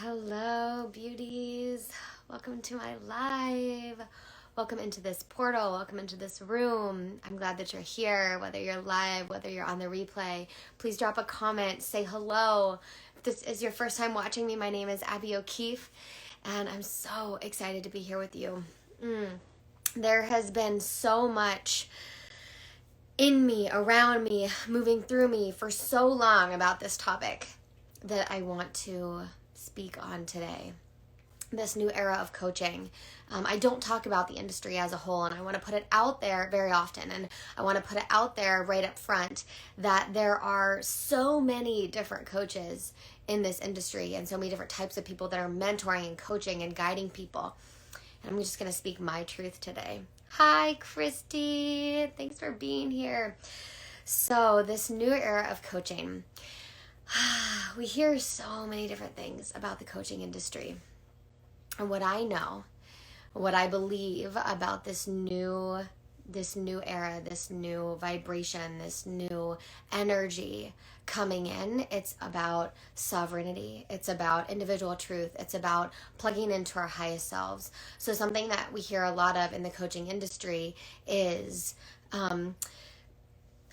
Hello, beauties. Welcome to my live. Welcome into this portal. Welcome into this room. I'm glad that you're here, whether you're live, whether you're on the replay. Please drop a comment, say hello. If this is your first time watching me, my name is Abby O'Keefe, and I'm so excited to be here with you. There has been so much in me, around me, moving through me for so long about this topic that I want to speak on today. This new era of coaching. I don't talk about the industry as a whole, and I want to put it out there very often, and I want to put it out there right up front that there are so many different coaches in this industry and so many different types of people that are mentoring and coaching and guiding people. And I'm just going to speak my truth today. Hi, Christy. Thanks for being here. So this new era of coaching. We hear so many different things about the coaching industry. And what I know, what I believe about this new era, this new vibration, this new energy coming in, it's about sovereignty. It's about individual truth. It's about plugging into our highest selves. So something that we hear a lot of in the coaching industry is,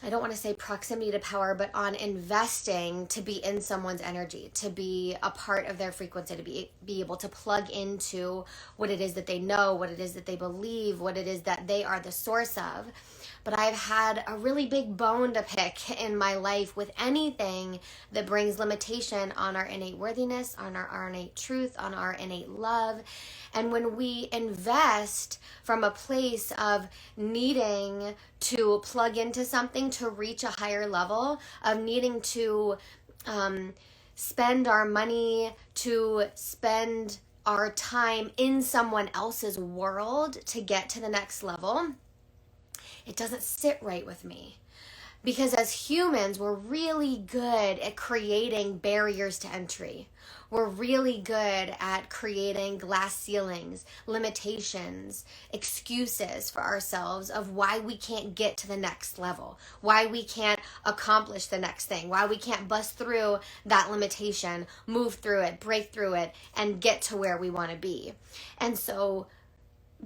I don't want to say proximity to power, but on investing to be in someone's energy, to be a part of their frequency, to be able to plug into what it is that they know, what it is that they believe, what it is that they are the source of. But I've had a really big bone to pick in my life with anything that brings limitation on our innate worthiness, on our innate truth, on our innate love. And when we invest from a place of needing to plug into something to reach a higher level, of needing to spend our money, to spend our time in someone else's world to get to the next level, it doesn't sit right with me. Because as humans, we're really good at creating barriers to entry. We're really good at creating glass ceilings, limitations, excuses for ourselves of why we can't get to the next level, why we can't accomplish the next thing, why we can't bust through that limitation, move through it, break through it, and get to where we want to be. And so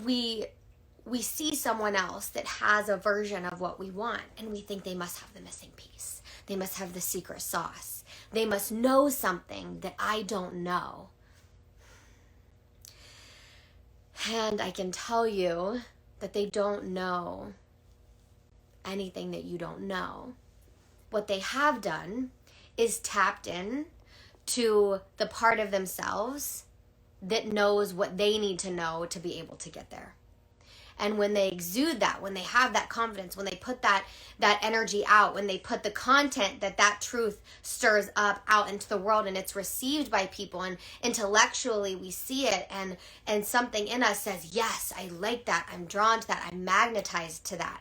we see someone else that has a version of what we want, and we think they must have the missing piece. They must have the secret sauce. They must know something that I don't know. And I can tell you that they don't know anything that you don't know. What they have done is tapped in to the part of themselves that knows what they need to know to be able to get there. And when they exude that, when they have that confidence, when they put that energy out, when they put the content that truth stirs up out into the world and it's received by people, and intellectually we see it, and something in us says, yes, I like that, I'm drawn to that, I'm magnetized to that.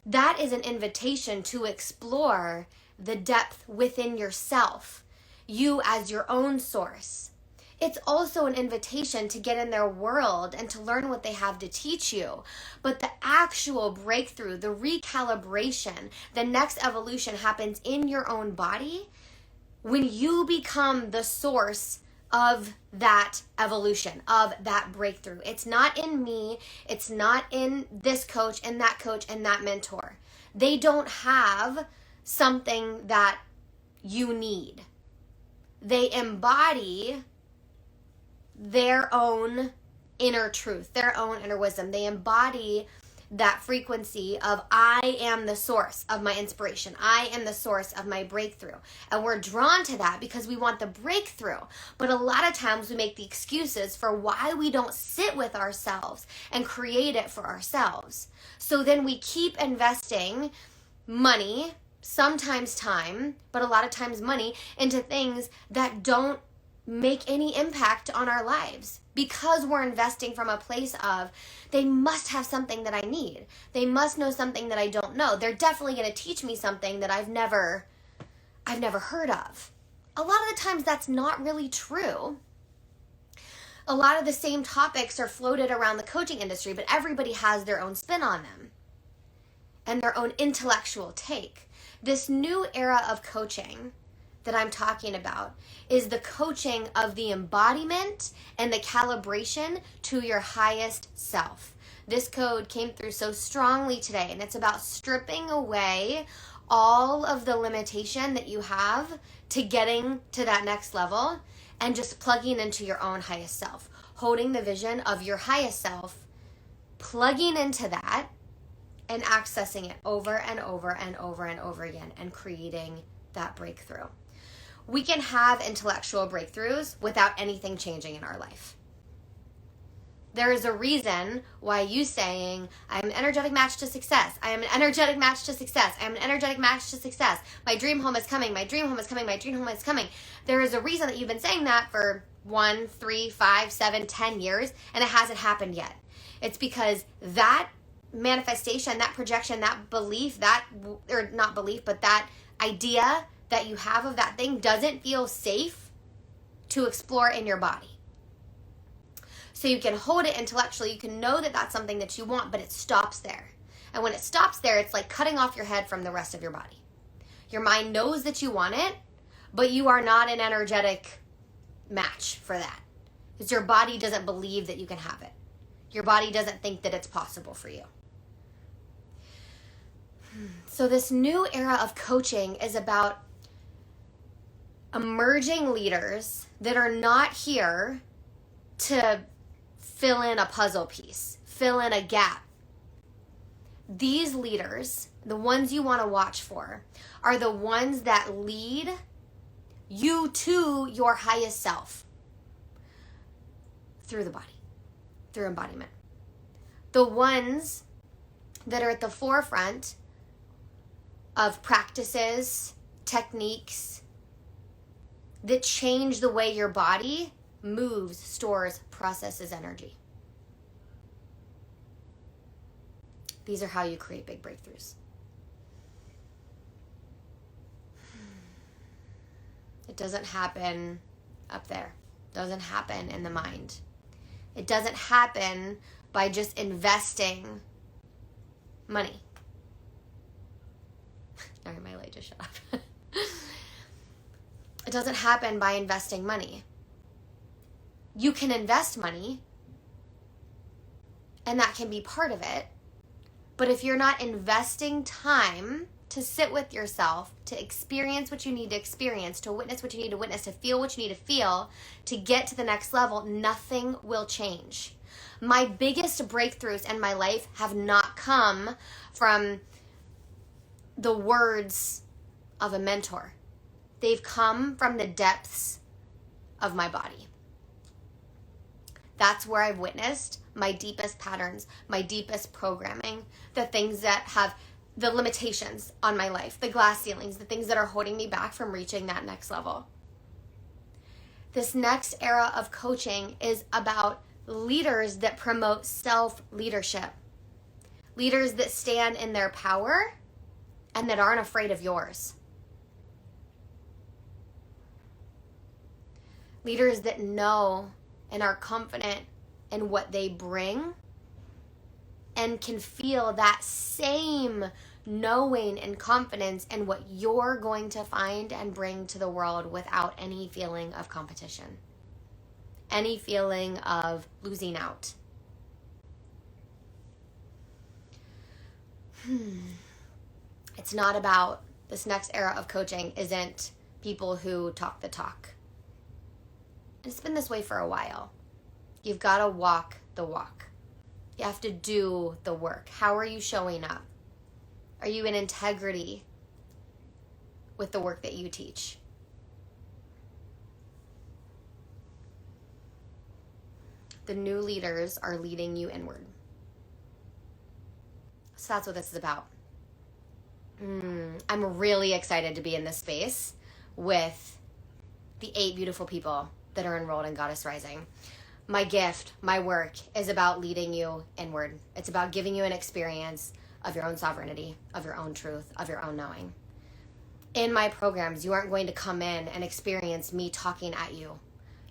That is an invitation to explore the depth within yourself, you as your own source. It's also an invitation to get in their world and to learn what they have to teach you. But the actual breakthrough, the recalibration, the next evolution happens in your own body when you become the source of that evolution, of that breakthrough. It's not in me. It's not in this coach and that mentor. They don't have something that you need. They embody their own inner truth, their own inner wisdom. They embody that frequency of I am the source of my inspiration. I am the source of my breakthrough. And we're drawn to that because we want the breakthrough. But a lot of times we make the excuses for why we don't sit with ourselves and create it for ourselves. So then we keep investing money, sometimes time, but a lot of times money, into things that don't make any impact on our lives because we're investing from a place of they must have something that I need. They must know something that I don't know. They're definitely going to teach me something that I've never heard of. A lot of the times that's not really true. A lot of the same topics are floated around the coaching industry, but everybody has their own spin on them and their own intellectual take. This new era of coaching that I'm talking about is the coaching of the embodiment and the calibration to your highest self. This code came through so strongly today, and it's about stripping away all of the limitation that you have to getting to that next level and just plugging into your own highest self, holding the vision of your highest self, plugging into that and accessing it over and over and over and over again and creating that breakthrough. We can have intellectual breakthroughs without anything changing in our life. There is a reason why you saying, I'm an energetic match to success. I am an energetic match to success. I am an energetic match to success. My dream home is coming. My dream home is coming. My dream home is coming. There is a reason that you've been saying that for 1, 3, 5, 7, 10 years, and it hasn't happened yet. It's because that manifestation, that projection, that belief, or not belief, but that idea that you have of that thing doesn't feel safe to explore in your body. So you can hold it intellectually, you can know that that's something that you want, but it stops there. And when it stops there, it's like cutting off your head from the rest of your body. Your mind knows that you want it, but you are not an energetic match for that. Because your body doesn't believe that you can have it. Your body doesn't think that it's possible for you. So this new era of coaching is about emerging leaders that are not here to fill in a puzzle piece, fill in a gap. These leaders, the ones you want to watch for, are the ones that lead you to your highest self through the body, through embodiment. The ones that are at the forefront of practices, techniques that change the way your body moves, stores, processes energy. These are how you create big breakthroughs. It doesn't happen up there. It doesn't happen in the mind. It doesn't happen by just investing money. Sorry, my light just shut off. It doesn't happen by investing money. You can invest money, and that can be part of it. But if you're not investing time to sit with yourself, to experience what you need to experience, to witness what you need to witness, to feel what you need to feel, to get to the next level, nothing will change. My biggest breakthroughs in my life have not come from the words of a mentor. They've come from the depths of my body. That's where I've witnessed my deepest patterns, my deepest programming, the things that have the limitations on my life, the glass ceilings, the things that are holding me back from reaching that next level. This next era of coaching is about leaders that promote self-leadership. Leaders that stand in their power and that aren't afraid of yours. Leaders that know and are confident in what they bring and can feel that same knowing and confidence in what you're going to find and bring to the world without any feeling of competition, any feeling of losing out. It's not about, this next era of coaching isn't people who talk the talk. It's been this way for a while. You've got to walk the walk. You have to do the work. How are you showing up? Are you in integrity with the work that you teach? The new leaders are leading you inward. So that's what this is about. I'm really excited to be in this space with the 8 beautiful people that are enrolled in Goddess Rising. My gift, my work is about leading you inward. It's about giving you an experience of your own sovereignty, of your own truth, of your own knowing. In my programs, you aren't going to come in and experience me talking at you.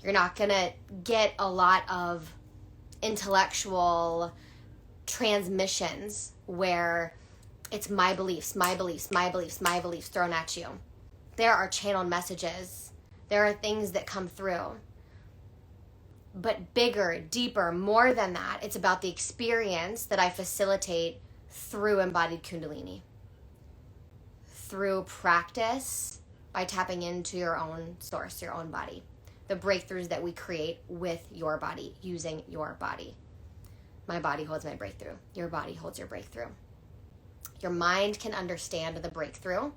You're not going to get a lot of intellectual transmissions where it's my beliefs thrown at you. There are channeled messages. There are things that come through. But bigger, deeper, more than that, it's about the experience that I facilitate through embodied Kundalini. Through practice, by tapping into your own source, your own body. The breakthroughs that we create with your body, using your body. My body holds my breakthrough. Your body holds your breakthrough. Your mind can understand the breakthrough,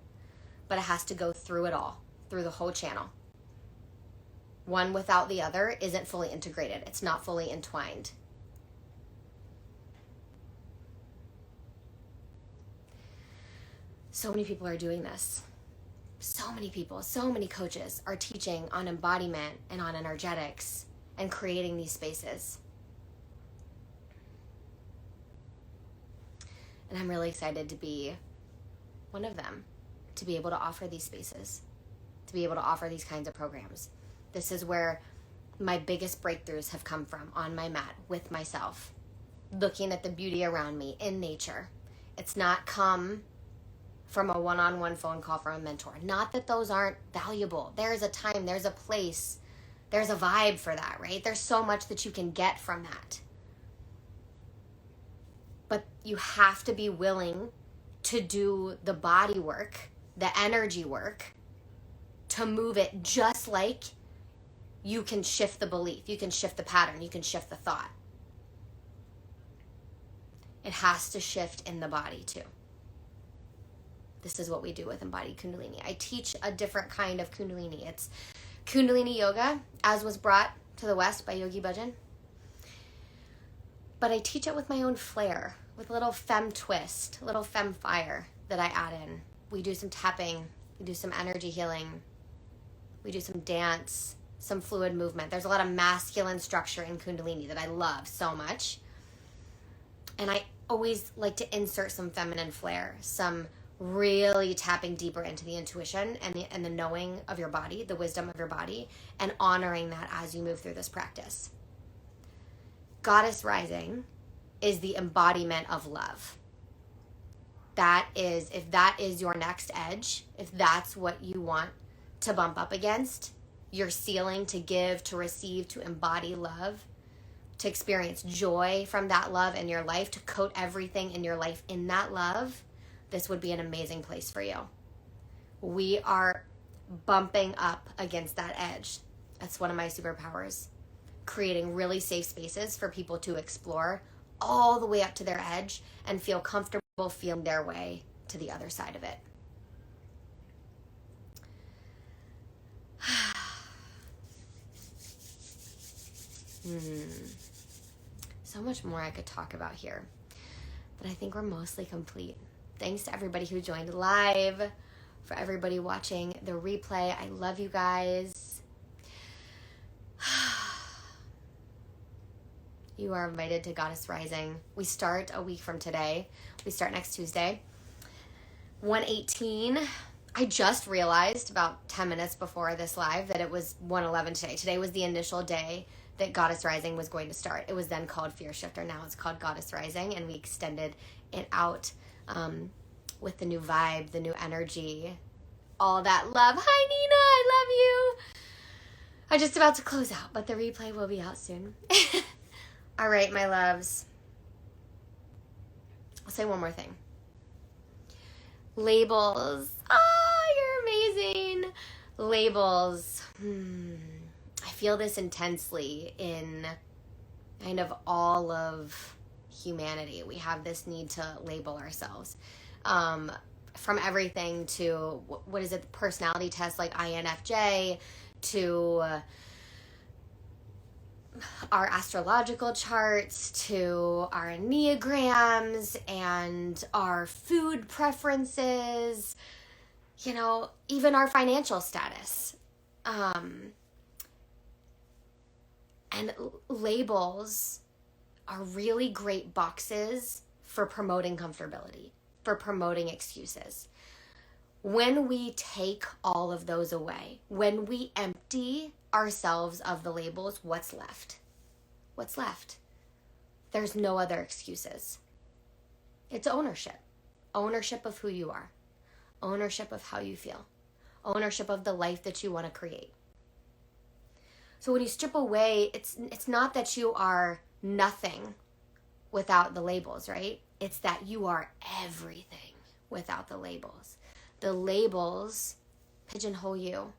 but it has to go through it all, through the whole channel. One without the other isn't fully integrated. It's not fully entwined. So many people are doing this. So many people, so many coaches are teaching on embodiment and on energetics and creating these spaces. And I'm really excited to be one of them, to be able to offer these spaces, to be able to offer these kinds of programs. This is where my biggest breakthroughs have come from, on my mat, with myself, looking at the beauty around me in nature. It's not come from a one-on-one phone call from a mentor. Not that those aren't valuable. There's a time, there's a place, there's a vibe for that, right? There's so much that you can get from that. But you have to be willing to do the body work, the energy work, to move it, just like you can shift the belief, you can shift the pattern, you can shift the thought. It has to shift in the body too. This is what we do with embodied Kundalini. I teach a different kind of Kundalini. It's Kundalini yoga, as was brought to the West by Yogi Bhajan. But I teach it with my own flair, with a little femme twist, a little femme fire that I add in. We do some tapping, we do some energy healing, we do some dance, some fluid movement. There's a lot of masculine structure in Kundalini that I love so much. And I always like to insert some feminine flair, some really tapping deeper into the intuition and the knowing of your body, the wisdom of your body, and honoring that as you move through this practice. Goddess Rising is the embodiment of love. That is, if that is your next edge, if that's what you want to bump up against, your ceiling to give, to receive, to embody love, to experience joy from that love in your life, to coat everything in your life in that love, this would be an amazing place for you. We are bumping up against that edge. That's one of my superpowers. Creating really safe spaces for people to explore all the way up to their edge and feel comfortable feeling their way to the other side of it. So much more I could talk about here, but I think we're mostly complete. Thanks to everybody who joined live, for everybody watching the replay. I love you guys. You are invited to Goddess Rising. We start a week from today. We start next Tuesday, 1:18. I just realized about 10 minutes before this live that it was 1:11 today. Today was the initial day that Goddess Rising was going to start. It was then called Fear Shifter. Now it's called Goddess Rising, and we extended it out with the new vibe, the new energy, all that love. Hi, Nina. I love you. I'm just about to close out, but the replay will be out soon. All right, my loves. I'll say one more thing. Labels. Oh, you're amazing. Labels. I feel this intensely in kind of all of humanity. We have this need to label ourselves. From everything to, what is it, personality tests like INFJ, to our astrological charts, to our enneagrams and our food preferences, you know, even our financial status. And labels are really great boxes for promoting comfortability, for promoting excuses. When we take all of those away, when we empty ourselves of the labels, what's left? What's left? There's no other excuses. It's ownership. Ownership of who you are. Ownership of how you feel. ownership of the life that you want to create. So when you strip away, it's not that you are nothing without the labels, right? It's that you are everything without the labels. The labels pigeonhole you,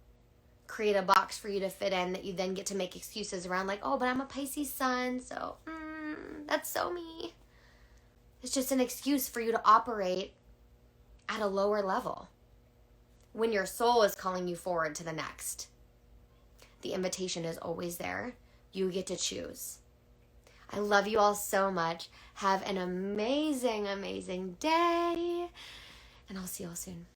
create a box for you to fit in that you then get to make excuses around, like, oh, but I'm a Pisces sun, so that's so me. It's just an excuse for you to operate at a lower level when your soul is calling you forward to the next. The invitation is always there. You get to choose. I love you all so much. Have an amazing, amazing day. And I'll see you all soon.